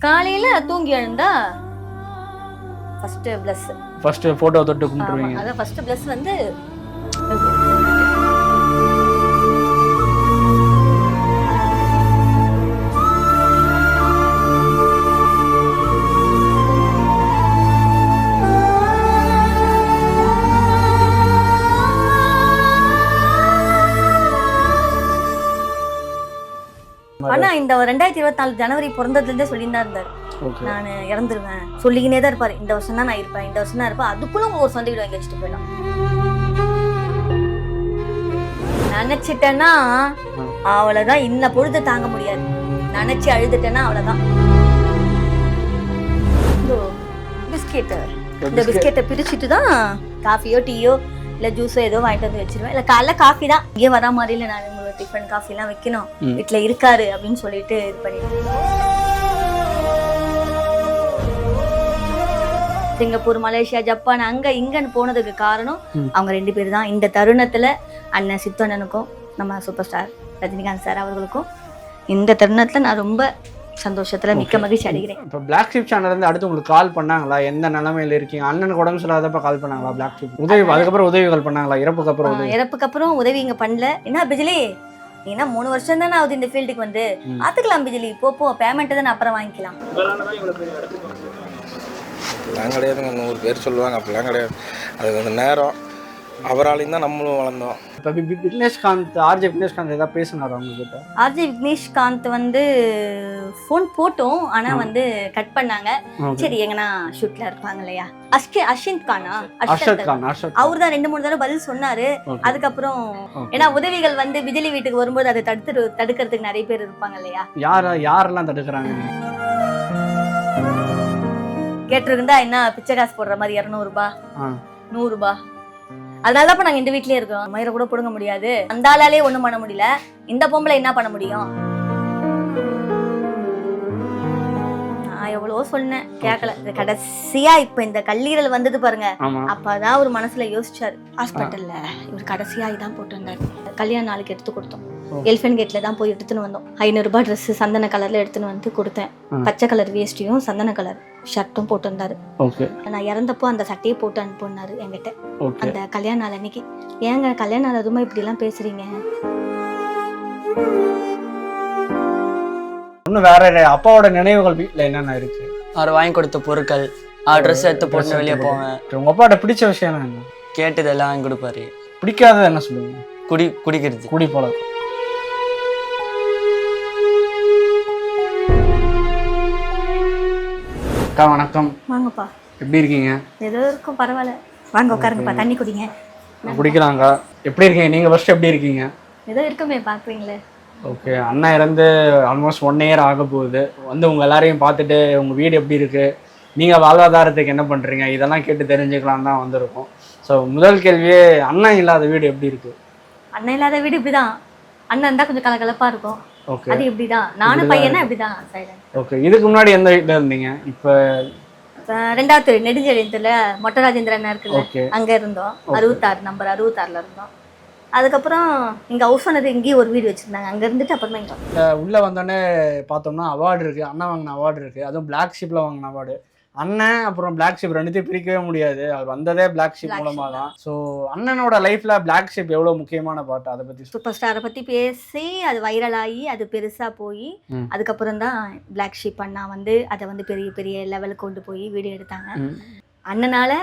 காலையில தூங்கி எழுந்தா ஃபர்ஸ்ட் பிளஸ். ஃபர்ஸ்ட் போட்டோ தொட்டு கும்பிட்டுருவீங்க. அதான் ஃபர்ஸ்ட் பிளஸ் வந்து ஆனா இந்த 2024 ஜனவரி பிறந்ததுல இருந்தே சொல்லிட்டு இருந்தாரு நான் இறந்துருவேன். சொல்லிக்கினே தான் இருப்பாரு, இந்த வருஷம் தான் நான் இருப்பேன், இந்த வருஷம் தான் இருப்பேன். அதுக்குள்ள ஒரு சொந்த வீடு வாங்கி வச்சுட்டு போயிடலாம் நினைச்சிட்டேன்னா அவ்வளவுதான். இன்ன பொழுது தாங்க முடியாது. நினைச்சு அழுதுட்டேன்னா அவ்வளவுதான். பிஸ்கெட், இந்த பிஸ்கெட்டை பிரிச்சுட்டு தான் காஃபியோ டீயோ இல்ல ஜூஸோ ஏதோ வாங்கிட்டு வந்து வச்சிருவேன். இல்ல காலைல காஃபி தான். இங்கே வரா மாதிரி இல்லை, நான் உங்களுக்கு டிஃபன் காஃபி எல்லாம் வைக்கணும், வீட்டுல இருக்காரு அப்படின்னு சொல்லிட்டு இது பண்ணிட்டு சிங்கப்பூர், மலேசியா, ஜப்பான் அங்க இங்கன்னு போனதுக்கு காரணம் அவங்க 2 பேர் தான். இந்த தருணத்துல அண்ணன் சித்தண்ணனுக்கும் நம்ம சூப்பர் ஸ்டார் ரஜினிகாந்த் சார் அவர்களுக்கும் இந்த தருணத்துல நான் ரொம்ப சந்தோஷத்துல மிக்க மகிழ்ச்சி அடைகிறேன். இப்போ பிளாக் ஷிப் சேனல்ல இருந்து அடுத்து உங்களுக்கு கால் பண்ணாங்களா? எந்த நிலைமையில இருக்கீங்க? அண்ணனுக்கு உடம்பு சரியில்லாதப்ப கால் பண்ணாங்களா? பிளாக் ஷிப் உதவி, அதுக்கப்புறம் உதவிகள் பண்ணாங்களா? இறப்புக்கு அப்புறம் உதவி இங்க பண்ணல. என்ன பிஜிலி, நீனா 3 வருஷம் தானே ஆகுது இந்த ஃபீல்டுக்கு வந்து, பாத்துக்கலாம் பிஜிலி, போ பேமெண்ட் தானே அப்புறம் வாங்கிக்கலாம். அப்படிலாம் கிடையாதுங்க. 100 பேர் சொல்லுவாங்க, அப்படிலாம் கிடையாது. அது வந்து நேரம், அவராலையும் தான் நம்மளும் வளர்ந்தோம். இப்போ விக்னேஷ்காந்த், ஆர்ஜே விக்னேஷ்காந்த் ஏதாவது பேசினாரா உங்ககிட்ட? ஆர்ஜே விக்னேஷ்காந்த் வந்து ஃபோன் போட்டோம், ஆனா வந்து கட் பண்ணாங்க. சரி எங்கன்னா ஷூட்ல இருப்பாங்க இல்லையா, அஸ்வின் கானா, அவர் தான் 2-3 தடவை பதில் சொன்னாரு. அதுக்கப்புறம் ஏன்னா உதவிகள் வந்து பிஜிலி வீட்டுக்கு வரும்போது அதை தடுக்கிறதுக்கு நிறைய பேர் இருப்பாங்க இல்லையா. யாரெல்லாம் தடுக்கிறாங்க? கேட்டிருந்தா என்ன பிச்சை காசு போடுற மாதிரி 200 ரூபாய் 100 ரூபாய். அதனாலதான் இப்ப நாங்க இந்த வீட்லயே இருக்கோம். மயிரை கூட புடுங்க முடியாது, அந்த ஆளாலே ஒண்ணும் பண்ண முடியல. இந்த பொம்பளை என்ன பண்ண முடியும்? நான் எவ்வளவோ சொன்னேன், கேட்கல. கடைசியா இப்ப இந்த கல்லீரல் வந்தது பாருங்க, அப்பதான் ஒரு மனசுல யோசிச்சாரு. ஹாஸ்பிட்டல்ல இவர் கடைசியா இதான் போட்டு வந்தாரு. கல்யாண நாளுக்கு எடுத்து கொடுத்தோம். எலிஃபென்ட் கேட்ல தான் போய் எடுத்துன்னு வந்தோம். 500 ரூபாய் ட்ரெஸ் சந்தன கலர்ல எடுத்துன்னு வந்து கொடுத்தேன். பச்சை கலர் வேஷ்டியும் சந்தன கலர் ஷர்ட்டும் போட்டு வந்தாரு. நான் இறந்தப்போ அந்த சட்டையை போட்டு அனுப்பினாரு என்கிட்ட அந்த கல்யாண நாள் அன்னைக்கு. ஏங்க கல்யாண நாள் அதுமா இப்படி எல்லாம் பேசுறீங்க? இன்னும் வேற அப்பாவோட நினைவுகள் வீட்டுல என்னென்ன இருக்கு? அவர் வாங்கி கொடுத்த பொருட்கள், ட்ரெஸ் எடுத்து போட்டு வெளியே போவேன். உங்க அப்பாட்ட பிடிச்ச விஷயம் என்ன? கேட்டதெல்லாம் வாங்கி கொடுப்பாரு. பிடிக்காதது என்ன சொல்லுவீங்க? குடிக்கிறது, குடி பழக்கம். அக்கா வணக்கம். வாங்கப்பா. எப்படி இருக்கீங்க? ஏதோ இருக்கும், பரவாயில்ல. வாங்க உட்காருங்கப்பா, தண்ணி குடிங்க. குடிக்கலாங்க. எப்படி இருக்கீங்க நீங்க? ஃபர்ஸ்ட் எப்படி இருக்கீங்க? ஏதோ இருக்குமே, பாக்குறீங்களே. ஓகே, அண்ணா இறந்து ஆல்மோஸ்ட் 1 இயர் ஆக போகுது. வந்து உங்க எல்லாரையும் பார்த்துட்டு உங்க வீடு எப்படி இருக்கு, நீங்க வாழ்வாதாரத்துக்கு என்ன பண்றீங்க, இதெல்லாம் கேட்டு தெரிஞ்சுக்கலாம் தான் வந்திருக்கோம். ஸோ முதல் கேள்வியே, அண்ணன் இல்லாத வீடு எப்படி இருக்கு? அண்ணன் இல்லாத வீடு இப்படிதான். அண்ணன் இருந்தா கொஞ்சம் கலகலப்பா இருக்கும். அது இப்படிதான். நானும் பையனா இப்படிதான் சைலண்ட். ஓகே, இதுக்கு முன்னாடி எந்த வீட்டுல இருந்தீங்க? இப்ப 2வது நெடுஞ்செழியத்துல மொட்டராஜேந்திரன் இருக்குல்ல, அங்க இருந்தோம். 66 நம்பர் 66ல இருந்தோம். அதுக்கப்புறம் இங்க ஹவுஸ் ஓனர் இங்கேயும் ஒரு வீடு வச்சிருந்தாங்க, அங்க இருந்துட்டு அப்புறமா இங்க உள்ள வந்தோடனே பார்த்தோம்னா அவார்டு இருக்கு. அண்ணா வாங்கின அவார்டு இருக்கு, அதுவும் பிளாக் ஷிப்ல வாங்கின அவார்டு. அண்ணன் அப்புறம் பிளாக் ஷிப் ரெண்டுத்தையும் பிரிக்கவே முடியாது. அவர் வந்ததே பிளாக் ஷிப் மூலமா தான். ஸோ அண்ணனோட லைஃப்ல பிளாக் ஷிப் எவ்வளவு முக்கியமான பாட்டு, அதை பத்தி சூப்பர் ஸ்டாரை பத்தி பேசி அது வைரல் ஆகி அது பெருசா போய் அதுக்கப்புறம் தான் பிளாக் ஷிப் அண்ணா வந்து அதை வந்து பெரிய பெரிய லெவலுக்கு கொண்டு போய் வீடியோ எடுத்தாங்க. அண்ணனால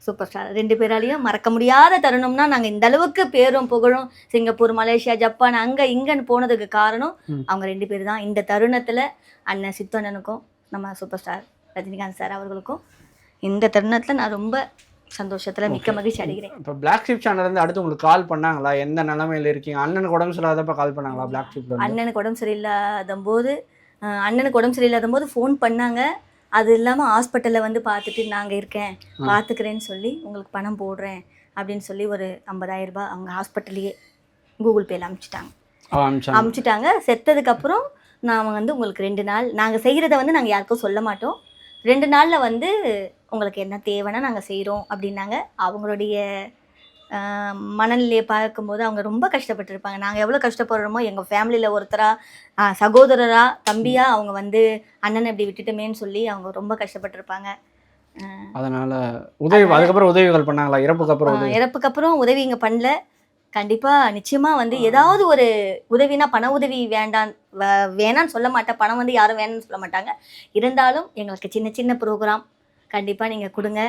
சூப்பர் ஸ்டார் 2 பேராலையும் மறக்க முடியாத தருணம்னா நாங்க இந்த அளவுக்கு பேரும் புகழும் சிங்கப்பூர், மலேசியா, ஜப்பான் அங்க இங்கன்னு போனதுக்கு காரணம் அவங்க 2 பேர் தான். இந்த தருணத்துல அண்ணன் சித்தண்ணனுக்கும் நம்ம சூப்பர் ஸ்டார் ரஜினிகாந்த் சார் அவர்களுக்கும் இந்த தருணத்துல நான் ரொம்ப சந்தோஷத்துல மிக்க மகிழ்ச்சி அடைகிறேன். இப்போ பிளாக் ஷிப் சேனல்ல இருந்து அடுத்து உங்களுக்கு கால் பண்ணாங்களா? எந்த நிலைமையில இருக்கீங்க? அண்ணனுக்கு உடம்பு சரியில்லாதப்ப கால் பண்ணாங்களா? பிளாக் ஷிப்ல அண்ணனுக்கு உடம்பு சரியில்லாத போது ஃபோன் பண்ணாங்க. அது இல்லாமல் ஹாஸ்பிட்டலில் வந்து பார்த்துட்டு நாங்கள் இருக்கேன், பார்த்துக்கிறேன்னு சொல்லி உங்களுக்கு பணம் போடுறேன் அப்படின்னு சொல்லி ஒரு 50,000 ரூபாய் அவங்க ஹாஸ்பிட்டல்லையே கூகுள் பேல அமுச்சிட்டாங்க. செத்ததுக்கப்புறம் நான் வந்து உங்களுக்கு 2 நாள் நாங்கள் செய்கிறத வந்து நாங்கள் யாருக்கும் சொல்ல மாட்டோம், 2 நாளில் வந்து உங்களுக்கு என்ன தேவைன்னா நாங்கள் செய்கிறோம் அப்படின்னாங்க. அவங்களுடைய மனநிலையை பார்க்கும்போது அவங்க ரொம்ப கஷ்டப்பட்டிருப்பாங்க. நாங்கள் எவ்வளோ கஷ்டப்படுறோமோ எங்கள் ஃபேமிலியில் ஒருத்தராக சகோதரராக தம்பியாக அவங்க வந்து அண்ணனை இப்படி விட்டுட்டுமேன்னு சொல்லி அவங்க ரொம்ப கஷ்டப்பட்டிருப்பாங்க. அதனால அதுக்கப்புறம் உதவிகள் பண்ணாங்களா? இறப்புக்கு அப்புறம் உதவி இங்கே பண்ணல. கண்டிப்பாக நிச்சயமாக வந்து ஏதாவது ஒரு உதவினா பண உதவி வேணான்னு சொல்ல மாட்டேன். பணம் வந்து யாரும் வேணும்னு சொல்ல மாட்டாங்க. இருந்தாலும் எங்களுக்கு சின்ன சின்ன ப்ரோக்ராம் கண்டிப்பாக நீங்கள் கொடுங்க,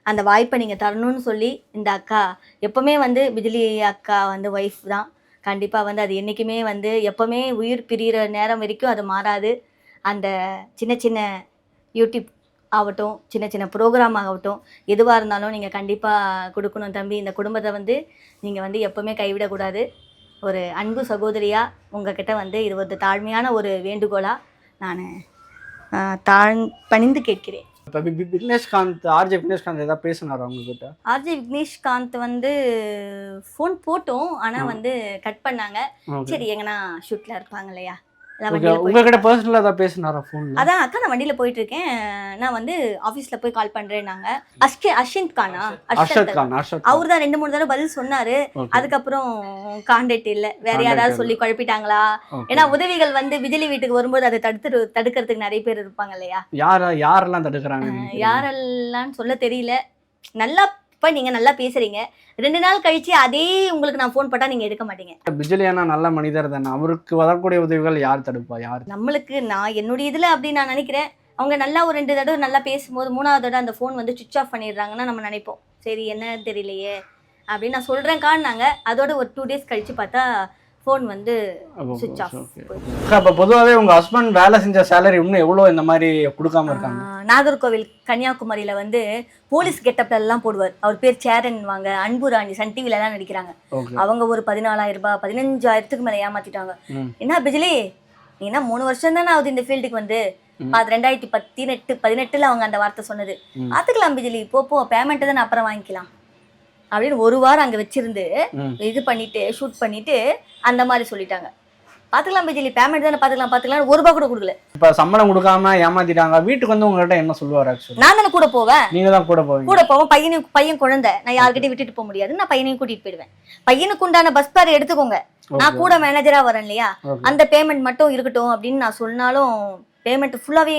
அந்த வாய்ப்பை நீங்கள் தரணும்னு சொல்லி இந்த அக்கா எப்போவுமே வந்து பிஜிலி அக்கா வந்து ஒய்ஃப் தான். கண்டிப்பாக வந்து அது என்றைக்குமே வந்து எப்போவுமே உயிர் பிரிகிற நேரம் வரைக்கும் அது மாறாது. அந்த சின்ன சின்ன யூடியூப் ஆகட்டும், சின்ன சின்ன ப்ரோக்ராம் ஆகட்டும், எதுவாக இருந்தாலும் நீங்கள் கண்டிப்பாக கொடுக்கணும் தம்பி. இந்த குடும்பத்தை வந்து நீங்கள் வந்து எப்போவுமே கைவிடக்கூடாது. ஒரு அன்பு சகோதரியாக உங்ககிட்ட வந்து இது ஒரு தாழ்மையான ஒரு வேண்டுகோளாக நான் பணிந்து கேட்கிறேன். இப்போ விக்னேஷ்காந்த், ஆர்ஜே விக்னேஷ்காந்த் ஏதாவது பேசினாரா உங்ககிட்ட? ஆர்ஜே விக்னேஷ்காந்த் வந்து ஃபோன் போட்டோம், ஆனால் வந்து கட் பண்ணாங்க. சரி எங்கன்னா ஷூட்டில் இருப்பாங்க இல்லையா, உங்ககிட்ட பர்சனலாக ஏதாவது பேசினாரா ஃபோனில்? அதான் அக்கா நான் வண்டியில் போயிட்டு இருக்கேன், நான் வந்து ஆஃபீஸில் போய் கால் பண்ணுறேன். நாங்கள் அர்ஷத் கானா அவர் தான் 2-3 தடவை பதில் சொன்னார். அதுக்கப்புறம் கான்டாக்ட் இல்லை. வேற யாராவது சொல்லி குழப்பிட்டாங்களா? ஏன்னா உதவிகள் வந்து பிஜிலி வீட்டுக்கு வரும்போது அதை தடுக்கிறதுக்கு நிறைய பேர் இருப்பாங்க இல்லையா. யாரெல்லாம் தடுக்கிறாங்க? யாரெல்லாம் சொல்ல தெரியல. நல்லா இப்போ நீங்கள் நல்லா பேசுகிறீங்க, 2 நாள் கழிச்சு அதே உங்களுக்கு நான் ஃபோன் பண்ணால் நீங்கள் எடுக்க மாட்டீங்க. பிஜிலியானா நல்ல மனிதர் தானே, அவருக்கு வரக்கூடிய உதவிகள் யார் தடுப்பா? நம்மளுக்கு நான் என்னுடைய இதில் அப்படி நான் நினைக்கிறேன். அவங்க நல்லா ஒரு 2 தடவை நல்லா பேசும்போது 3ஆவது தடவை அந்த ஃபோன் வந்து சுவிட்ச் ஆஃப் பண்ணிடுறாங்கன்னா நம்ம நினைப்போம் சரி என்ன தெரியலையே அப்படின்னு நான் சொல்கிறேன் காணாங்க. அதோட ஒரு 2 டேஸ் கழிச்சு பார்த்தா ஃபோன் வந்து சுவிட்ச் ஆஃப். அப்போ பொதுவாகவே உங்கள் ஹஸ்பண்ட் வேலை செஞ்ச சேலரி இன்னும் எவ்வளோ இந்த மாதிரி கொடுக்காம இருக்காங்க? நாகர்கோவில் கன்னியாகுமரியில் வந்து போலீஸ் கெட்டப்லாம் போடுவார். அவர் பேர் சேரன் வாங்க, அன்பு ராணி சன் டிவிலலாம் நடிக்கிறாங்க. அவங்க ஒரு 14,000 ரூபாய் 15,000க்கு மேலே ஏமாத்திட்டாங்க. என்ன பிஜிலி நீ என்ன 3 வருஷம் தானே ஆகுது இந்த ஃபீல்டுக்கு வந்து, 2018 அவங்க அந்த வார்த்தை சொன்னது. பார்த்துக்கலாம் பிஜிலி, போ பேமெண்ட்டு தான் அப்புறம் வாங்கிக்கலாம் அப்படின்னு 1 வாரம் அங்கே வச்சிருந்து இது பண்ணிட்டு ஷூட் பண்ணிட்டு அந்த மாதிரி சொல்லிட்டாங்க. பார்த்துக்கலாம் பிஜிலி, பேமெண்ட் தானே பார்த்துக்கலாம் 1 ரூபா கூட கொடுக்கல. இப்போ சம்பளம் கொடுக்காம ஏமாத்திட்டாங்க. வீட்டுக்கு வந்து உங்ககிட்ட என்ன சொல்லுவார்? நான் தானே கூட போவேன். நீங்க தான் கூட போவேன். பையன் குழந்தை, நான் யார்கிட்டயும் விட்டுட்டு போக முடியாது. நான் பையனையும் கூட்டிட்டு போயிடுவேன். பையனுக்கு உண்டான பஸ் பேர் எடுத்துக்கோங்க, நான் கூட மேனேஜரா வரேன் இல்லையா, அந்த பேமெண்ட் மட்டும் இருக்கட்டும் அப்படின்னு நான் சொன்னாலும் பேமெண்ட் ஃபுல்லாவே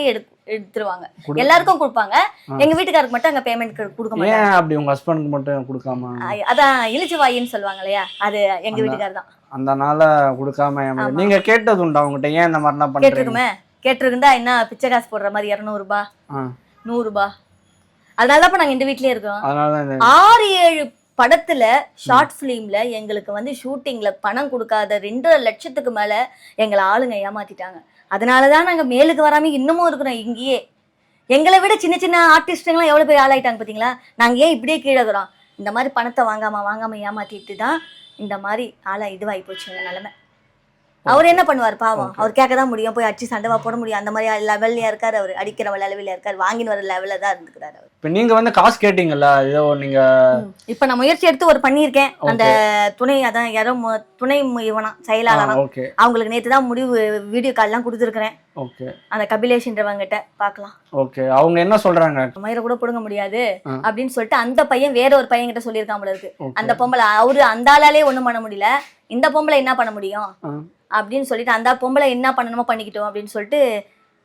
எடுத்துருவாங்க. எல்லாருக்கும் கொடுப்பாங்க, எங்க வீட்டுக்காருக்கு மட்டும் அங்க பேமெண்ட் கொடுக்க மாட்டாங்க. அப்படி உங்க ஹஸ்பண்டுக்கு மட்டும் கொடுக்காம? அதான் இழிச்சு வாயின்னு சொல்லுவாங்க இல்லையா, அது எங்க வீட்டுக்காரர் தான். அந்த நாள கொடுக்காம நீங்க கேட்டது உண்டா அவங்ககிட்ட? ஏன் இந்த மாதிரிலாம் பண்றீங்க? கேட்டிருந்தா என்ன பிச்சை காசு போடுற மாதிரி 200 ரூபாய் 100 ரூபாய். அதனாலதான் நாங்க இந்த வீட்லயே இருக்கோம். 6-7 படத்துல ஷார்ட் பிலிம்ல எங்களுக்கு வந்து ஷூட்டிங்ல பணம் கொடுக்காத 2.5 லட்சத்துக்கு மேல எங்களை ஆளுங்க ஏமாத்திட்டாங்க. அதனாலதான் நாங்க மேலுக்கு வராம இன்னமும் இருக்கிறோம் இங்கேயே. எங்களை விட சின்ன சின்ன ஆர்டிஸ்டுங்களாம் எவ்வளவு பேர் ஆளாயிட்டாங்க பாத்தீங்களா. நாங்க ஏன் இப்படியே கீழே இருக்கிறோம்? இந்த மாதிரி பணத்தை வாங்காம ஏமாத்திட்டு தான் இந்த மாதிரி ஆளா இதுவாகி போச்சுங்க நிலைமை. அவர் என்ன பண்ணுவார் பாவம், அவர் கேட்க தான் முடியும், போய் அடிச்சு சண்டவா போட முடியும். அந்த மாதிரி லெவல்லையா இருக்காரு அவர், அடிக்கிற லெவலில் இருக்காரு, வாங்கின்னு வர லெவலில் தான் இருந்துக்கிறாரு அவர். இப்போ நீங்க வந்து காசு கேட்டீங்கல்ல, ஏதோ நீங்க இப்போ நான் முயற்சி எடுத்து ஒரு பண்ணியிருக்கேன். அந்த அதான் யாரோ துணை இவனா செயலாளர், அவங்களுக்கு நேற்று தான் முடிவு வீடியோ கால்லாம் கொடுத்துருக்கிறேன். அந்த கபிலேஷ்ன்றவங்கிட்ட பார்க்கலாம். ஓகே, அவங்க என்ன சொல்றாங்க? மயிரை கூட பிடுங்க முடியாது அப்படின்னு சொல்லிட்டு அந்த பையன் வேற ஒரு பையன் கிட்ட சொல்லியிருக்காமல இருக்கு. அந்த பொம்பளை அவரு அந்த ஆளாலே ஒண்ணும் பண்ண முடியல, இந்த பொம்பளை என்ன பண்ண முடியும் அப்படின்னு சொல்லிட்டு அந்த பொம்பளை என்ன பண்ணணுமோ பண்ணிக்கிட்டோம் அப்படின்னு சொல்லிட்டு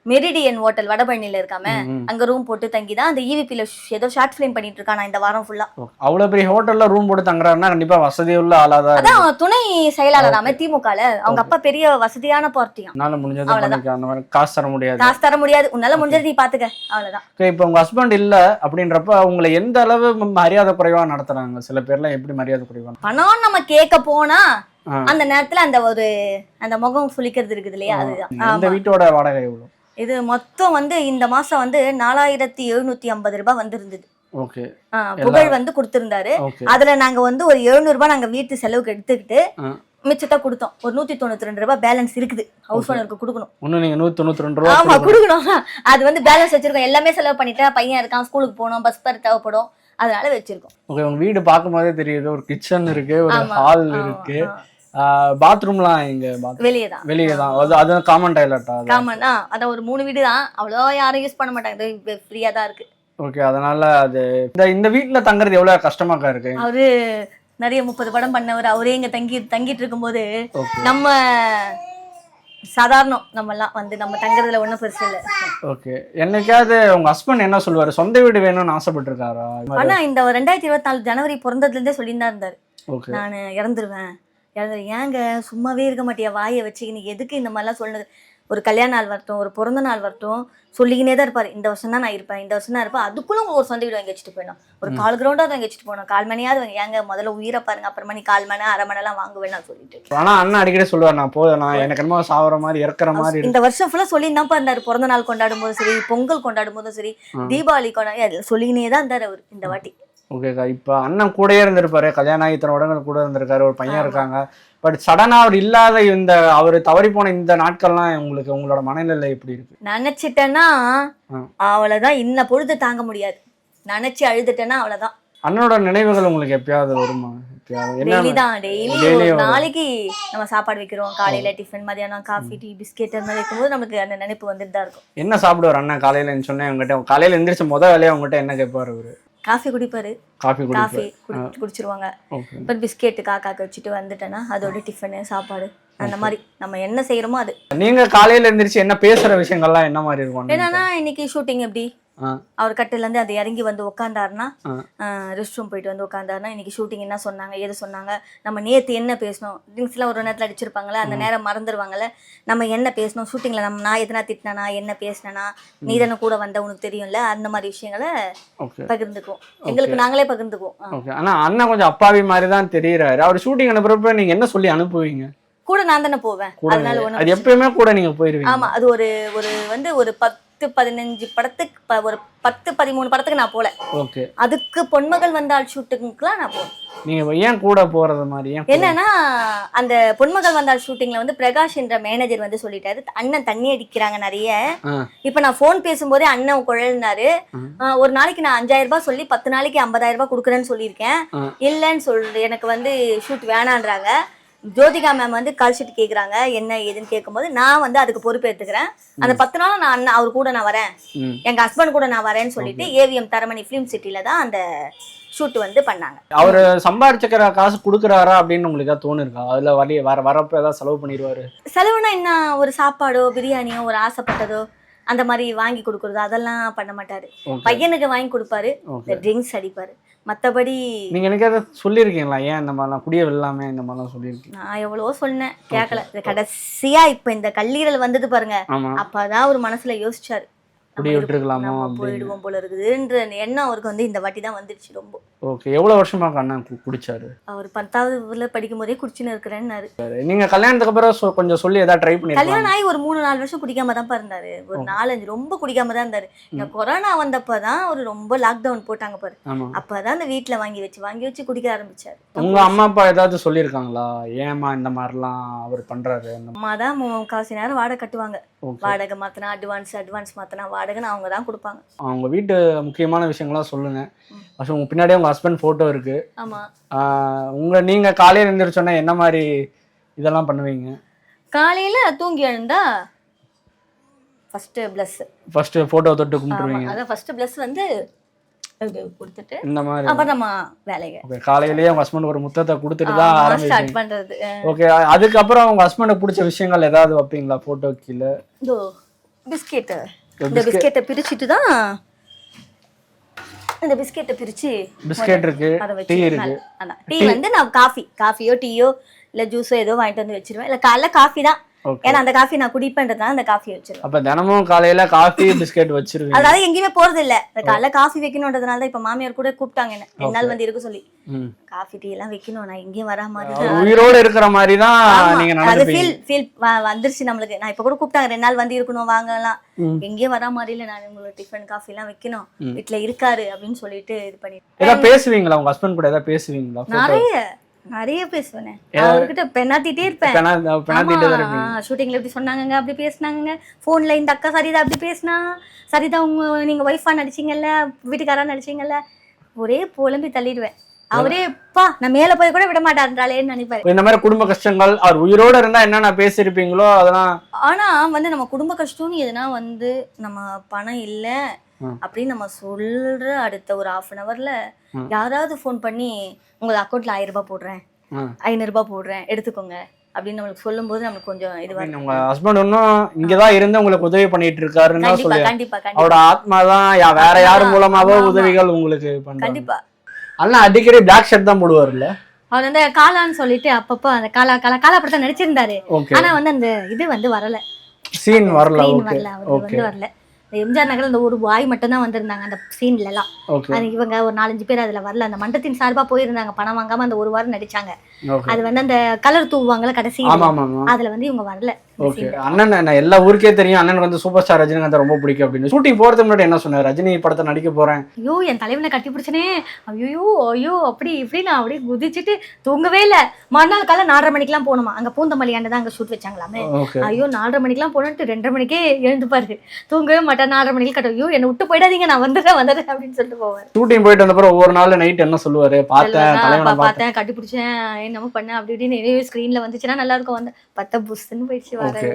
மெரிடியன் ஹோட்டல் வடபழனியில இருக்காம அங்க ரூம் போட்டு தங்கிதான் அந்த ஈவிபில ஏதோ ஷார்ட் பிலிம் பண்ணிட்டு இருக்கான். நான் இந்த வாரம் ஃபுல்லா அவ்வளவு பெரிய ஹோட்டல்ல ரூம் போட்டு தங்குறாருன்னா கண்டிப்பா வசதி உள்ள ஆளாதான். அதான் துணை செயலாளராம திமுகல அவங்க அப்பா பெரிய வசதியான பார்ட்டியா. உன்னால முடிஞ்சது காசு தர முடியாது, உன்னால முடிஞ்சது நீ பாத்துக்க, அவ்வளவுதான். இப்ப உங்க ஹஸ்பண்ட் இல்ல அப்படின்றப்ப அவங்களை எந்த அளவு மரியாதை குறைவா நடத்துறாங்க? சில பேர்லாம் எப்படி மரியாதை குறைவா? பணம் நம்ம கேட்க போனா அந்த நேரத்துல அந்த முகம் சுளிக்கிறது இருக்குது இல்லையா, அதுதான். இந்த வீட்டோட வாடகை எவ்வளவு? இது மொத்தம் வந்து இந்த மாசம் வந்து 4,750 ரூபாய் வந்திருந்தது. புகழ் வந்து கொடுத்திருந்தாரு. அதுல நாங்க வந்து ஒரு 700 ரூபாய் நாங்க வீட்டு செலவுக்கு எடுத்துக்கிட்டு மிச்சத்தை கொடுத்தோம். ஒரு 192 ரூபாய் பேலன்ஸ் இருக்குது, ஹவுஸ் ஓனருக்கு கொடுக்கணும். நீங்க 192 ரூபாய்? ஆமா கொடுக்கணும். அது வந்து பேலன்ஸ் வச்சிருக்கோம். எல்லாமே செலவு பண்ணிட்டேன், பையன் இருக்கான், ஸ்கூலுக்கு போகணும், பஸ் பேர் தேவைப்படும், அதனால வச்சிருக்கோம். ஓகே, உங்க வீடு பார்க்கும்போதே தெரியுது, ஒரு கிச்சன் இருக்கு, ஒரு ஹால் இருக்கு, பாத்ரூம்லாம் எங்க? வெளியே தான். அது காமன் டாய்லெட்டா? காமன். அத ஒரு 3 வீடு தான், அவ்வளோ யாரும் யூஸ் பண்ண மாட்டாங்க, ஃப்ரீயா தான் இருக்கு. ஓகே, அதனால அது இந்த வீட்ல தங்குறது எவ்வளவு கஷ்டமாக்கா இருக்கு? அவரு நிறைய 30 படம் பண்ணவர் அவரே இங்க தங்கிட்டு இருக்கும்போது நம்ம சாதாரணம் நம்மலாம் வந்து நம்ம தங்குறதுல ஒன்றும் பெருசு இல்லை. ஓகே, என்னைக்காவது உங்க ஹஸ்பண்ட் என்ன சொல்லுவாரு, சொந்த வீடு வேணும்னு ஆசைப்பட்டிருக்காரா? ஆனா இந்த 2024 ஜனவரி பிறந்ததுல இருந்தே சொல்லிட்டு தான் இருந்தாரு, ஓகே நான் இறந்துருவேன். ஏங்க சும்மாவே இருக்க மாட்டியா, வாயை வச்சு நீ எதுக்கு இந்த மாதிரிலாம் சொன்னது? ஒரு கல்யாண நாள் வரட்டும், ஒரு பிறந்த நாள் வரட்டும், சொல்லிக்கினே தான் இருப்பாரு, இந்த வருஷம் தான் நான் இருப்பேன், இந்த வருஷம் தான் இருப்பேன். அதுக்குள்ள ஒரு சொந்த வீடு வாங்கி வச்சுட்டு போயிடும், ஒரு 4 கிரவுண்டாவது வாங்கி வச்சுட்டு போனோம், 4 மணியாவது ஏங்க முதல்ல உயிரை பாருங்க, அப்புறமா நீ 4 மணி 1/2 மணிலாம் வாங்குவேன் நான் சொல்லிட்டு. ஆனா அண்ணா அடிக்கடி சொல்லுவார், நான் எனக்கு என்னமோ சாவற மாதிரி இறக்குற மாதிரி. இந்த வருஷம் ஃபுல்லா சொல்லியிருந்தாப்பா இருந்தாரு, பிறந்த நாள் கொண்டாடும் போதும் சரி, பொங்கல் கொண்டாடும் போதும் சரி, தீபாவளி கொண்டாடி சொல்லிக்கினே தான் இருந்தாரு அவர் இந்த வாட்டி. ஓகேக்கா, இப்போ அண்ணன் கூடயே இருந்திருப்பாரு, கல்யாணம் ஆகி இத்தனை உடனே கூட இருந்திருக்காரு, ஒரு பையன் இருக்காங்க. பட் சடனா அவர் இல்லாத அவர் தவறி போன இந்த நாட்கள்லாம் உங்களோட மனநிலை எப்படி இருக்கு? நினைச்சிட்டேன்னா அவ்வளவுதான், இன்ன பொழுது தாங்க முடியாது. நினைச்சு அழுதுட்டேன்னா அவ்வளவுதான். அண்ணனோட நினைவுகள் உங்களுக்கு எப்பயாவது வருமா? டெய்லி தான், டெய்லி ஒரு நாளைக்கு நம்ம சாப்பாடு வைக்கிறோம், காலையில டிஃபன், மதியானம் காஃபி, டீ, பிஸ்கெட் அந்த மாதிரி வைக்கும்போது நமக்கு அந்த நினைப்பு வந்துட்டு தான் இருக்கும். என்ன சாப்பிடுவார் அண்ணன் காலையில சொன்னேன் உங்ககிட்ட? காலையில எந்திரிச்ச முதல் வேலையா உங்ககிட்ட என்ன கேட்பாரு அவரு? காஃபி குடிப்பாரு, காஃபி குடிச்சிருவாங்க. இப்போ பிஸ்கெட்டு காக்காக்கு வச்சுட்டு வந்துட்டேன்னா அதோட டிஃபனு சாப்பாடு அந்த மாதிரி நம்ம என்ன செய்யறோமோ அது. நீங்க காலையில எந்திரிச்சு என்ன பேசுற விஷயங்கள்லாம் என்ன மாதிரி இருக்கும்? என்னன்னா இன்னைக்கு ஷூட்டிங் எப்படி, அவர் கட்டில இருந்து அது இறங்கி வந்து உட்காந்தாருன்னா, ரெஸ்ட் ரூம் போயிட்டு வந்து உட்காந்தாருன்னா இன்னைக்கு ஷூட்டிங் என்ன சொன்னாங்க, எது சொன்னாங்க, நம்ம நேற்று என்ன பேசணும், ட்ரிங்க்ஸ் எல்லாம் ஒரு நேரத்தில் அடிச்சிருப்பாங்களே, அந்த நேரம் மறந்துடுவாங்கல்ல, நம்ம என்ன பேசணும் ஷூட்டிங்ல, நான் எதனா திட்டினா, என்ன பேசினா, நீ தானே கூட வந்த உனக்கு தெரியும்ல, அந்த மாதிரி விஷயங்களை பகிர்ந்துக்குவோம், எங்களுக்கு நாங்களே பகிர்ந்துக்குவோம். ஆனா அண்ணன் கொஞ்சம் அப்பாவி மாதிரி தான் தெரியுறாரு. அவர் ஷூட்டிங் அனுப்புறப்ப நீங்க என்ன சொல்லி அனுப்புவீங்க? கூட நான் தானே போவேன், அதனால அது எப்பயுமே கூட நீங்க போயிருவீங்க. ஆமா, அது ஒரு ஒரு 10-15 படத்துக்கு, ஒரு 10-13 படத்துக்கு நான் போல. ஓகே, அதுக்கு பொன்மகள் வந்தாள் ஷூட்டிங்க்குலாம் நான் போறேன். நீங்க ஏன் கூட போறது மாதிரி? என்னன்னா அந்த பொன்மகள் வந்தாள் ஷூட்டிங்ல வந்து பிரகாஷ் என்ற மேனேஜர் வந்து சொல்லிட்டாரு, அண்ணன் தண்ணி அடிக்கிறாங்க நிறைய. இப்ப நான் போன் பேசும்போதே அண்ணன் குழல்னாரு, ஒரு நாளைக்கு நான் 5000 ரூபாய் சொல்லி 10 நாளைக்கு 50,000 ரூபாய் கொடுக்குறேன்னு சொல்லியிருக்கேன், இல்லைன்னு சொல்லிட்டு எனக்கு வந்து ஷூட் வேணான்றாங்க. ஜோதிகா மேம் வந்து கால் ஷீட் கேட்குறாங்க, என்ன ஏதுன்னு கேட்கும்போது நான் வந்து அதுக்கு பொறுப்பு எடுத்துக்கிறேன், அந்த 10 நாள் நான் அண்ணன் அவர் கூட நான் வரேன், எங்க ஹஸ்பண்ட் கூட நான் வரேன்னு சொல்லிட்டு ஏவிஎம் தரமணி ஃபிலிம் சிட்டில தான் அந்த ஷூட் வந்து பண்ணாங்க. அவர் சம்பாதிச்சுக்கிற காசு கொடுக்குறாரா அப்படின்னு உங்களுக்கு தோணுருக்கா? அதுல வரப்ப ஏதாவது செலவு பண்ணிடுவாரு? செலவுனா என்ன, ஒரு சாப்பாடோ பிரியாணியோ ஒரு ஆசைப்பட்டதோ அந்த மாதிரி வாங்கி கொடுக்குறது அதெல்லாம் பண்ண மாட்டாரு. பையனுக்கு வாங்கி கொடுப்பாரு, ட்ரிங்க்ஸ் அடிப்பாரு, மற்றபடி. நீங்க எனக்கு அதை சொல்லியிருக்கீங்களா, ஏன் இந்த மாதிரிலாம் குடிய வெல்லாம இந்த மாதிரிலாம் சொல்லியிருக்கீங்க? நான் எவ்வளவோ சொன்னேன், கேட்கல. கடைசியா இப்ப இந்த கல்லீரல் வந்தது பாருங்க, அப்பதான் ஒரு மனசுல யோசிச்சாரு, போயிடுவோம் போல இருக்குதுன்ற எண்ணம் அவருக்கு வந்து இந்த வாட்டி தான் வந்துருச்சு ரொம்ப. ஓகே, எவ்வளவு வருஷமா அண்ணன் குடிச்சாரு? அவர் 10வது படிக்கும் போதே குடிச்சுன்னு இருக்கிறேன்னாரு. நீங்க கல்யாணத்துக்கு அப்புறம் கொஞ்சம் சொல்லி ஏதாவது ட்ரை பண்ணி? கல்யாணம் ஆகி ஒரு 3-4 வருஷம் குடிக்காம தான் இருந்தாரு, ஒரு 4-5 ரொம்ப குடிக்காம தான் இருந்தாரு. இந்த கொரோனா வந்தப்பதான் ஒரு ரொம்ப லாக்டவுன் போட்டாங்க பாரு, அப்பதான் அந்த வீட்டுல வாங்கி வச்சு குடிக்க ஆரம்பிச்சாரு. உங்க அம்மா அப்பா ஏதாவது சொல்லியிருக்காங்களா, ஏமா இந்த மாதிரிலாம் அவர் பண்றாரு? அம்மா தான் முக்காசி நேரம் வாடகை கட்டுவாங்க, வாடகை மாத்தினா அட்வான்ஸ் மாத்தினா வாடகைன்னு அவங்க தான் கொடுப்பாங்க. அவங்க வீட்டு முக்கியமான விஷயங்கள்லாம் சொல்லுங்க. உங்க பின்னாடியே உங்க ஹஸ்பண்ட் போட்டோ இருக்கு. ஆமா, நீங்க காலையில எழுந்திரிச்சோன்னா என்ன மாதிரி இதெல்லாம் பண்ணுவீங்க? காலையில தூங்கி எழுந்தா ஃபர்ஸ்ட் போட்டோ தொட்டு கும்பிடுவீங்க. அதான் ஃபர்ஸ்ட் பிளஸ் வந்து கொடுத்துட்டு இந்த மாதிரி அப்புறம் நம்ம வேலையை காலையிலேயே உங்க ஹஸ்பண்ட் ஒரு முத்தத்தை கொடுத்துட்டு தான் ஸ்டார்ட் பண்றது. ஓகே, அதுக்கப்புறம் உங்க ஹஸ்பண்ட் பிடிச்ச விஷயங்கள் ஏதாவது வைப்பீங்களா போட்டோ கீழே? பிஸ்கெட், இந்த பிஸ்கெட்டை பிரிச்சுட்டு தான், இந்த பிஸ்கெட்டை பிரிச்சு பிஸ்கெட் இருக்கு, டீ இருக்கு. டீ வந்து நான் காஃபியோ டீயோ இல்ல ஜூஸோ ஏதோ வாங்கிட்டு வந்து வச்சிருவேன், இல்ல காலைல காஃபி தான், ஏன்னா அந்த காஃபி நான் குடிப்பேன்றதுனால அந்த காஃபி வச்சிருவேன். அப்ப தினமும் காலையில காஃபி பிஸ்கெட் வச்சிருவேன். அதாவது எங்கேயுமே போறது இல்ல, இந்த காலைல காஃபி வைக்கணும்ன்றதுனால தான் இப்ப மாமியார் கூட கூப்பிட்டாங்க என்ன 2 நாள் வந்து இருக்க சொல்லி, காஃபி டீ எல்லாம் வைக்கணும், நான் எங்கேயும் வரா மாதிரி உயிரோட இருக்கிற மாதிரி தான் நீங்க நினைப்பீங்க. அது ஃபீல் வந்துருச்சு நம்மளுக்கு. நான் இப்ப கூட கூப்பிட்டாங்க 2 நாள் வந்து இருக்கணும் வாங்கலாம், எங்கேயும் வரா மாதிரி இல்ல, நான் உங்களுக்கு டிஃபன் காஃபி எல்லாம் வைக்கணும், வீட்டுல இருக்காரு அப்படின்னு சொல்லிட்டு இது பண்ணிட்டு. ஏதாவது பேசுவீங்களா உங்க ஹஸ்பண்ட் கூட? ஏதாவது பேசுவீங்களா? நிறைய பேசுவேன், அவர்கிட்ட பெண்ணாத்திட்டே இருப்பேன். ஷூட்டிங்ல எப்படி சொன்னாங்க, அப்படி பேசினாங்க, போன்ல இந்த அக்கா சரிதா அப்படி பேசினா, சரிதா நீங்க ஒய்ஃபா நடிச்சீங்கல்ல, வீட்டுக்காரா நடிச்சீங்கல்ல, ஒரே புலம்பி தள்ளிடுவேன். அவரே நான் மேல போய் கூட விட மாட்டாருன்றாலேன்னு நினைப்பாரு. இந்த மாதிரி குடும்ப கஷ்டங்கள் அவர் உயிரோட இருந்தா என்னென்ன பேசிருப்பீங்களோ அதெல்லாம். ஆனா வந்து நம்ம குடும்ப கஷ்டம்னு எதுனா வந்து நம்ம பணம் இல்ல அப்படின்னு நம்ம சொல்ற அடுத்த ஒரு 1/2 hourல யாராவது ஃபோன் பண்ணி உங்க அக்கௌண்ட்ல 1000 ரூபாய் போடுறேன் 500 ரூபாய் போடுறேன் எடுத்துக்கோங்க அப்படின்னு நம்மளுக்கு சொல்லும்போது நமக்கு கொஞ்சம் இதுவா இருக்கு. உங்க ஹஸ்பண்ட் இன்னும் இங்கதான் இருந்து உங்களுக்கு உதவி பண்ணிட்டு இருக்காருன்னு தான் கண்டிப்பா சொல்லி கண்டிப்பா அவரோட ஆத்மா தான் வேற யாரு மூலமாவோ உதவிகள் உங்களுக்கு பண்றாங்க. கண்டிப்பா அண்ணா அடிக்கடி பிளாக் ஷர்ட் தான் போடுவார்ல. அவர் வந்து காலான்னு சொல்லிட்டு அப்பப்போ அந்த காலாப்படத்தை நடிச்சிருந்தாரு. ஓகே. ஆனா வந்து அந்த இது வந்து வரல, சீன் வரல. scene ஓகே வரல, அவருக்கு வந்து வரல. இந்த எம்ஜிஆர் நகர்ல அந்த ஒரு வாய் மட்டும் தான் வந்திருந்தாங்க அந்த சீன்ல எல்லாம். ஓகே. அது இவங்க ஒரு 4-5 பேர் அதுல வரல. அந்த மண்டத்தின் சார்பா போயிருந்தாங்க, பணம் வாங்காம அந்த ஒரு வாரம் நடிச்சாங்க. ஓகே. அது வந்து அந்த கலர் தூவாங்கல கடைசி, ஆமா ஆமா ஆமா. அதுல வந்து இவங்க வரல. ஓகே. அண்ணன் என்ன எல்லா ஊருக்கே தெரியும் அண்ணனுக்கு வந்து சூப்பர் ஸ்டார் ரஜினிகாந்த் ரொம்ப பிடிக்கும் அப்படின்னு. ஷூட்டிங் போறதுக்கு முன்னாடி என்ன சொன்னாரு? ரஜினி படத்தை நடிக்க போறேன். ஐயோ என் தலைவனை கட்டி பிடிச்சனே, ஐயோ ஐயோ அப்படி இப்படி நான் அப்படியே குதிச்சுட்டு தூங்கவே இல்லை. மறுநாள் காலை 4:30 மணிக்கெல்லாம் போகணுமா, அங்க பூந்தமல்லியாண்டு தான் அங்க ஷூட் வச்சாங்களாமே. ஓகே. ஐயோ 4:30 மணிக்கெல்லாம் போனோன்ட்டு 2:30 மணிக்கே எழுந்துப்பாரு, தூங்கவே மாட்டேன். 4:30 மணிக்கு கட்ட, ஐயோ என்னை விட்டு போயிடாதீங்க, நான் வந்துடுறேன் அப்படின்னு சொல்லிட்டு போவார். ஷூட்டிங் போயிட்டு வந்த அப்புறம் ஒவ்வொரு நாள் நைட் என்ன சொல்லுவாரு? பார்த்தேன், கட்டி பிடிச்சேன், என்னமோ பண்ணேன் அப்படி இப்படின்னு ஸ்கிரீன்ல வந்துச்சுன்னா நல்லா இருக்கும். வந்து 10 புஷ்ன்னு போயிடுச்சு. வரவே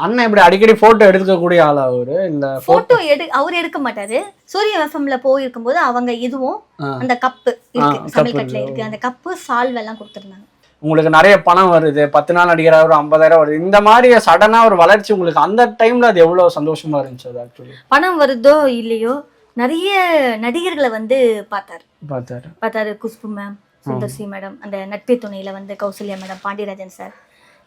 அண்ணன் இப்படி அடிக்கடி போட்டோ எடுக்கக்கூடிய ஆள் அவரு. இந்த போட்டோ அவர் எடுக்க மாட்டாரு. சூரிய எஃப்எம்ல போயிருக்கும்போது அவங்க இதுவும் அந்த கப்பு இருக்கு, சமையல் கட்டுல இருக்கு, அந்த கப்பு சால்வ் எல்லாம் கொடுத்துருந்தாங்க. உங்களுக்கு நிறைய பணம் வருது, 10 நாள் நடிகராக ஒரு 50,000 வருது, இந்த மாதிரி சடனா ஒரு வளர்ச்சி உங்களுக்கு அந்த டைம்ல அது எவ்வளவு சந்தோஷமா இருந்துச்சு? அது ஆக்சுவலி பணம் வருதோ இல்லையோ நிறைய நடிகர்களை வந்து பார்த்தாரு. குஷ்பு மேம், சுந்தர்சி மேடம், அந்த நட்பே துணையில வந்து கௌசல்யா மேடம், பாண்டியராஜன் சார்,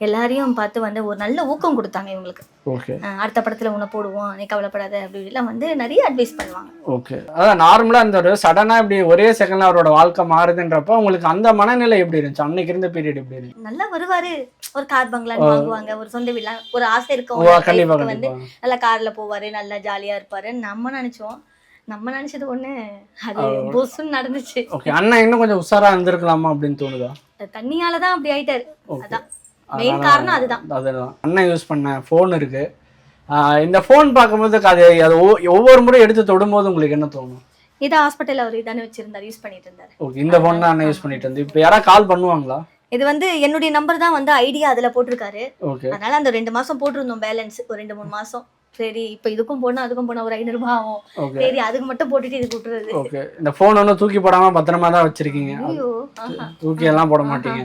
எல்லாரையும் பார்த்து வந்து ஒரு நல்ல ஊக்கம் கொடுத்தாங்க இவங்களுக்கு. ஓகே. அடுத்த படத்துல உன்னை போடுவோம், நீ கவலைப்படாத அப்படிலாம் வந்து நிறைய அட்வைஸ் பண்ணுவாங்க. ஓகே. அதான் நார்மலா அந்த ஒரு சடனா இப்படி ஒரே செகண்ட்ல அவரோட வாழ்க்கை மாறுதுன்றப்ப உங்களுக்கு அந்த மனநிலை எப்படி இருந்துச்சு? அன்னைக்கு இருந்த பீரியட் எப்படி இருந்துச்சு? நல்லா வருவாரு, ஒரு கார் பங்களான்னு வாங்குவாங்க, ஒரு சொந்த வீட்ல ஒரு ஆசை இருக்கும் கண்டிப்பா வந்து நல்லா கார்ல போவாரு, நல்லா ஜாலியா இருப்பாரு. நம்ம நினைச்சது ஒண்ணு, அது புதுசுன்னு நடந்துச்சு. ஓகே. அண்ணன் இன்னும் கொஞ்சம் உஷாரா இருந்திருக்கலாமா அப்படின்னு தோணுதா? தண்ணியாலதான் அப்படி ஆயிட்டாரு. அதான் மெயின் காரணம். அதுதான் அண்ணன் யூஸ் பண்ண போன் இருக்கு. இந்த போன் பார்க்கும்போது அது ஒவ்வொரு முறை எடுத்து தொடும்போது உங்களுக்கு என்ன தோணும்? இது ஹாஸ்பிட்டல் அவர் இதானே வச்சிருந்தாரு, யூஸ் பண்ணிட்டு இருந்தாரு. ஓகே. இந்த போன் தான் அண்ணன் யூஸ் பண்ணிட்டு இருந்து. இப்போ யாராவது கால் பண்ணுவாங்களா? இது வந்து என்னுடைய நம்பர் தான் வந்து ஐடியா அதுல போட்டிருக்காரு. ஓகே. அதனால அந்த 2 மாசம் போட்டிருந்தோம் பேலன்ஸ், ஒரு 2-3 மாசம். சரி இப்ப இதுக்கும் போனா அதுக்கும் போனா ஒரு 500 ரூபாய் ஆகும், சரி அதுக்கு மட்டும் போட்டுட்டு இது விட்டுறது. ஓகே. இந்த போன் ஒன்னும் தூக்கி போடாம பத்திரமா தான் வச்சிருக்கீங்க? ஐயோ தூக்கி எல்லாம் போட மாட்டீங்க?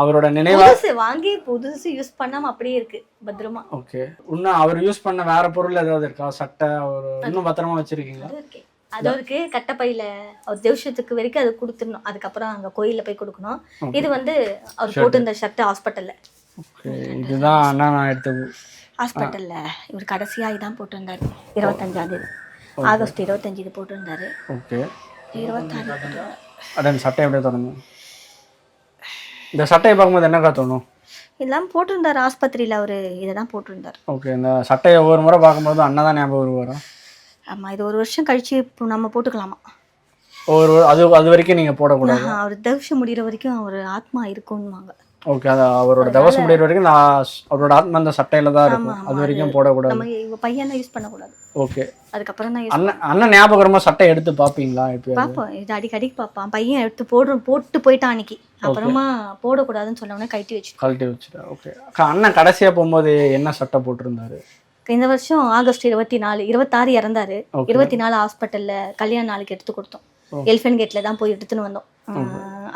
அவரோட நினைவா வாங்கி புதுசு யூஸ் பண்ணாம அப்படியே இருக்கு பத்திரமா. ஓகே. இன்னும் அவர் யூஸ் பண்ண வேற பொருள் ஏதாவது இருக்கா? சட்டை அவர் இன்னும் பத்திரமா வச்சிருக்கீங்களா? அது இருக்கு கட்டப்பையில. அவர் தேவஷத்துக்கு வரைக்கும் அது கொடுத்துடணும், அதுக்கப்புறம் அங்க கோயில்ல போய் கொடுக்கணும். இது வந்து அவர் போட்டு இந்த ஷர்ட் ஹாஸ்பிட்டல்ல. ஓகே. இதுதான் அண்ணா நான் எடுத்து ஹாஸ்பிட்டல்ல இவர் கடைசியா இதான் போட்டிருந்தாரு. 25ஆம் தேதி ஆகஸ்ட் 25 இது போட்டிருந்தாரு. ஓகே. 26 அதான் சட்டை எப்படியே தொடங்கும். இந்த சட்டையை பார்க்கும்போது என்னக்கா தோணும்? இதெல்லாம் போட்டிருந்தாரு ஆஸ்பத்திரியில, அவரு இதைதான் போட்டிருந்தாரு. ஓகே. இந்த சட்டையை ஒவ்வொரு முறை பார்க்கும்போது அண்ணா தான் ஞாபகம் வருவாரா? ஆமா, இது 1 வருஷம் கழிச்சு நம்ம போட்டுக்கலாமா? அது வரைக்கும் நீங்க போடக்கூடாது. அவர் தவசம் முடிகிற வரைக்கும் அவர் ஆத்மா இருக்கும்வாங்க. ஓகே. அது அவரோட தவசம் முடிகிற வரைக்கும் அவரோட ஆத்மா அந்த சட்டையில தான் இருக்கும், அது வரைக்கும் போடக்கூடாது. நம்ம இவ பையனை யூஸ் பண்ணக்கூடாது. ஓகே. அதுக்கப்புறம் தான் அண்ணன் ஞாபகமா சட்டை எடுத்து பாப்பீங்களா? இப்போ பாப்போம், இது அடிக்கடி பாப்பான். பையன் எடுத்து போட்டு போயிட்டான் அன்னைக்கு. அப்புறமா போடக்கூடாதுன்னு சொன்னவொடனே கழட்டி வச்சுட்டா. ஓகே. அண்ணன் கடைசியா போகும்போது என்ன சட்டை போட்டிருந்தாரு? இந்த வருஷம் ஆகஸ்ட் 26 இறந்தாரு. 24 ஹாஸ்பிட்டல்ல கல்யாண நாளுக்கு எடுத்து கொடுத்தோம். எலிஃபென்ட் கேட்ல தான் போய் எடுத்துன்னு வந்தோம்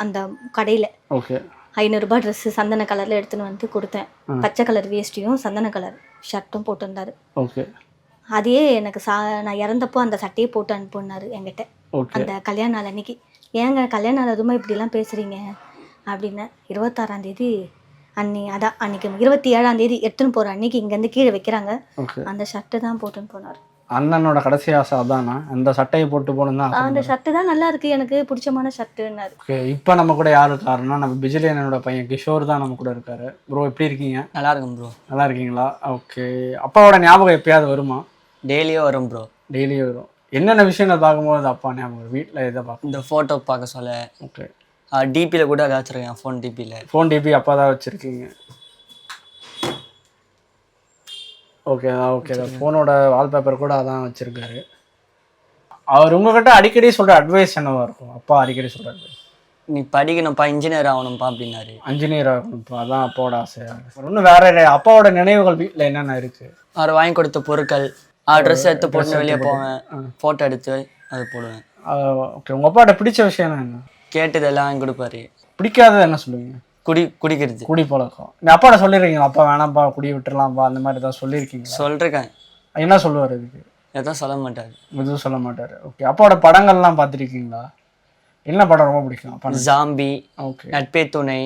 அந்த கடையில. ஓகே. 500 ரூபாய் ட்ரெஸ் சந்தன கலர்ல எடுத்துன்னு வந்து கொடுத்தேன். பச்சை கலர் வேஷ்டியும் சந்தன கலர் ஷர்ட்டும் போட்டிருந்தாரு. ஓகே. அதையே எனக்கு நான் இறந்தப்போ அந்த சட்டையை போட்டு அனுப்புனாரு என்கிட்ட அந்த கல்யாண நாள் அன்னைக்கு. ஏங்க கல்யாண நாள் அதுமா இப்படிலாம் பேசுறீங்க அப்படின்னு. 26ஆம் தேதி அன்னைக்கு 27ஆம் தேதி எடுத்துன்னு போற அன்னைக்கு இங்கேருந்து கீழே வைக்கிறாங்க. அந்த ஷர்ட்டு தான் போட்டுன்னு போனார். அண்ணனோட கடைசி ஆசை அதானா? அந்த சட்டையை போட்டு போகணும். அந்த ஷர்ட்டு தான் நல்லா இருக்கு, எனக்கு பிடிச்சமான ஷர்ட்டுன்னாரு. ஓகே. இப்போ நம்ம கூட யார் இருக்காருன்னா நம்ம பிஜிலி அண்ணனோட பையன் கிஷோர் தான் நம்ம கூட இருக்காரு. ப்ரோ எப்படி இருக்கீங்க? நல்லா இருக்கும் ப்ரோ. நல்லா இருக்கீங்களா? ஓகே. அப்பாவோட ஞாபகம் எப்பயாவது வருமா? டெய்லியும் வரும் ப்ரோ. டெய்லியும் வரும். என்னென்ன விஷயங்கள் பார்க்கும்போது அப்பா ஞாபகம்? வீட்டில் எதை பார்க்க? இந்த ஃபோட்டோ பார்க்க சொல்ல. ஓகே. டிபியில் கூட அதை வச்சுருக்கேன். ஃபோன் டிபி அப்பா தான் வச்சுருக்கீங்க. ஓகே. ஓகே. ஃபோனோட வால்பேப்பர் கூட அதான் வச்சுருக்காரு. அவர் உங்ககிட்ட அடிக்கடி சொல்கிற அட்வைஸ் என்னவா இருக்கும்? அப்பா அடிக்கடி சொல்கிற அட்வைஸ்? நீ படிக்கணும்ப்பா, இன்ஜினியர் ஆகணும்ப்பா அப்படின்னாரு. இன்ஜினியர் ஆகணும்ப்பா, அதான் அப்பாவோட ஆசையா? இன்னும் வேற அப்பாவோட நினைவுகள் வீட்டில் என்னென்ன இருக்குது? அவர் வாங்கி கொடுத்த பொருட்கள், ட்ரெஸ் எடுத்து போட்டு வெளியே போவேன், ஃபோட்டோ எடுத்து அது போடுவேன். ஓகே, உங்கள் அப்பாட்ட பிடிச்ச விஷயம் என்ன? கேட்டதெல்லாம் வாங்கி கொடுப்பாரு. பிடிக்காதது என்ன சொல்லுவீங்க? குடிக்கிறது. குடி பழக்கம். நீ அப்பாட்ட சொல்லியிருக்கீங்களா, அப்பா வேணாம்ப்பா குடி விட்டுறலாம்ப்பா அந்த மாதிரி ஏதாவது சொல்லியிருக்கீங்க? சொல்லிருக்கேன். என்ன சொல்லுவார் இதுக்கு? எதுவும் சொல்ல மாட்டாரு. எதுவும் சொல்ல மாட்டார். ஓகே, அப்பாவோட படங்கள்லாம் பார்த்துருக்கீங்களா? என்ன படம் ரொம்ப பிடிக்கும் அப்பா? ஜாம்பி, ஓகே, நட்பே துணை,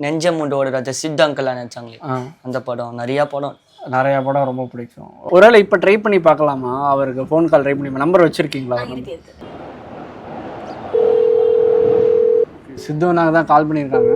நெஞ்சமுண்டோட ராஜா, சித்து அங்கிள்லாம் நினைச்சாங்களே அந்த படம், நிறைய படம் ரொம்ப பிடிக்கும். ஒருவேளை இப்போ ட்ரை பண்ணி பார்க்கலாமா? அவருக்கு ஃபோன் கால் ட்ரை பண்ணி நம்பர் வச்சுருக்கீங்களா? சித்துவனாக தான் கால் பண்ணியிருக்காங்க.